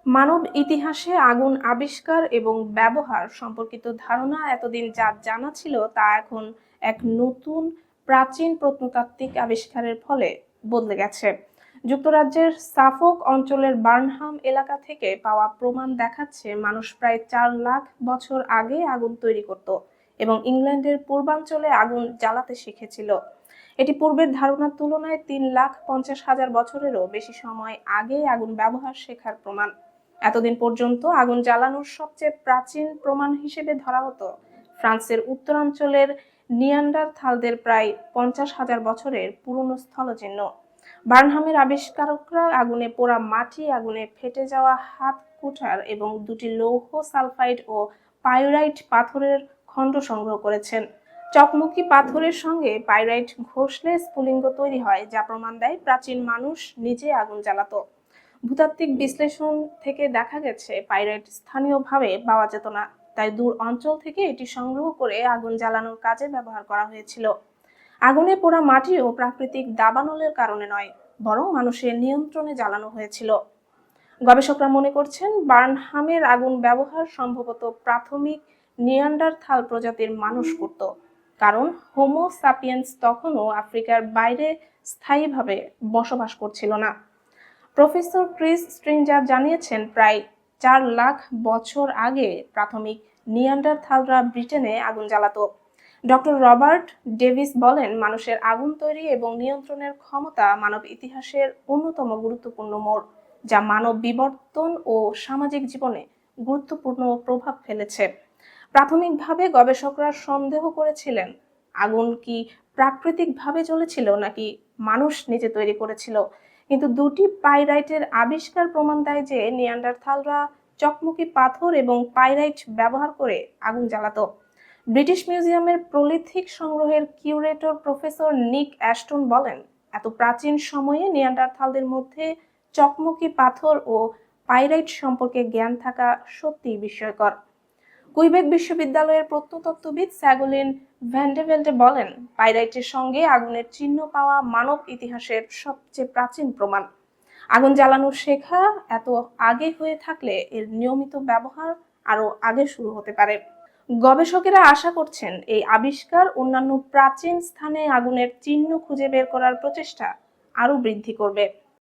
মানব ইতিহাসে আগুন আবিষ্কার এবং ব্যবহার সম্পর্কিত ধারণা এতদিন যা জানা ছিল তা এখন এক নতুন প্রাচীন প্রত্নতাত্ত্বিক আবিষ্কারের ফলে বদলে গেছে। যুক্তরাজ্যের সাফোক অঞ্চলের বার্নহাম এলাকা থেকে পাওয়া প্রমাণ দেখাচ্ছে মানুষ প্রায় 4 লাখ বছর আগে আগুন তৈরি করত এবং ইংল্যান্ডের পূর্বাঞ্চলে আগুন জ্বালাতে শিখেছিল। এটি পূর্বের ধারণার তুলনায় 3,50,000 বছরেরও বেশি সময় আগে আগুন ব্যবহার শেখার প্রমাণ। এতদিন পর্যন্ত আগুন জ্বালানোর সবচেয়ে প্রাচীন প্রমাণ হিসেবে ধরা হতো ফ্রান্সের উত্তরাঞ্চলের নিয়ান্ডারথালদের প্রায় 50,000 বছরের পুরনো স্থলচিহ্ন। বার্নহামের আবিষ্কারকরা আগুনে পোড়া মাটি, আগুনে ফেটে যাওয়া হাত কুঠার এবং 2টি লৌহ সালফাইড ও পাইরাইট পাথরের খণ্ড সংগ্রহ করেছেন। চকমকি পাথরের সঙ্গে পাইরাইট ঘষলে স্ফুলিঙ্গ তৈরি হয়, যা প্রমাণ দেয় প্রাচীন মানুষ নিজে আগুন জ্বালাতো। ভূতাত্ত্বিক বিশ্লেষণ থেকে দেখা গেছে পাইরাইট স্থানীয়ভাবে পাওয়া যেত না, তাই দূর অঞ্চল থেকে এটি সংগ্রহ করে আগুন জ্বালানোর কাজে ব্যবহার করা হয়েছিল। আগুনে পোড়া মাটিও প্রাকৃতিক দাবানলের কারণে নয়, বরং মানুষের নিয়ন্ত্রণে জ্বালানো হয়েছিল। গবেষকরা মনে করছেন বার্নহামের আগুন ব্যবহার সম্ভবত প্রাথমিক নিয়ান্ডারথাল প্রজাতির মানুষ করত, কারণ হোমো সাপিয়েন্স তখনও আফ্রিকার বাইরে স্থায়ীভাবে বসবাস করছিল না। প্রফেসর ক্রিস স্ট্রেঞ্জার জানিয়েছেন প্রায় 4 লাখ বছর আগে প্রাথমিক নিয়ান্ডারথালরা ব্রিটেনে আগুন জ্বালাতো। ডক্টর রবার্ট ডেভিস বলেন, মানুষের আগুন তৈরি এবং নিয়ন্ত্রণের ক্ষমতা মানব ইতিহাসের অন্যতম গুরুত্বপূর্ণ মোড়, যা মানব বিবর্তন ও সামাজিক জীবনে গুরুত্বপূর্ণ প্রভাব ফেলেছে। প্রাথমিকভাবে গবেষকরা সন্দেহ করেছিলেন আগুন কি প্রাকৃতিকভাবে জ্বলেছিল নাকি মানুষ নিজে তৈরি করেছিল, কিন্তু 2টি পাইরাইটের আবিষ্কার প্রমাণ দেয় যে নিয়ান্ডারথালরা চকমকি পাথর এবং পাইরাইট ব্যবহার করে আগুন জ্বালাতো। ব্রিটিশ মিউজিয়ামের প্রলিথিক সংগ্রহের কিউরেটর প্রফেসর নিক অ্যাস্টন বলেন, এত প্রাচীন সময়ে নিয়ান্ডারথালদের মধ্যে চকমকি পাথর ও পাইরাইট সম্পর্কে জ্ঞান থাকা সত্যিই বিস্ময়কর। কুইবেক বিশ্ববিদ্যালয়ের প্রত্নতত্ত্ববিদ স্যাগোলিন ভ্যান্ডেভেল্ডে বলেন, পাইরাইটের সঙ্গে আগুনের চিহ্ন পাওয়া মানব ইতিহাসের সবচেয়ে প্রাচীন প্রমাণ। আগুন জ্বালানো শেখা এত আগে হয়ে থাকলে এর নিয়মিত ব্যবহার আরো আগে শুরু হতে পারে। গবেষকেরা আশা করছেন এই আবিষ্কার অন্যান্য প্রাচীন স্থানে আগুনের চিহ্ন খুঁজে বের করার প্রচেষ্টা আরো বৃদ্ধি করবে।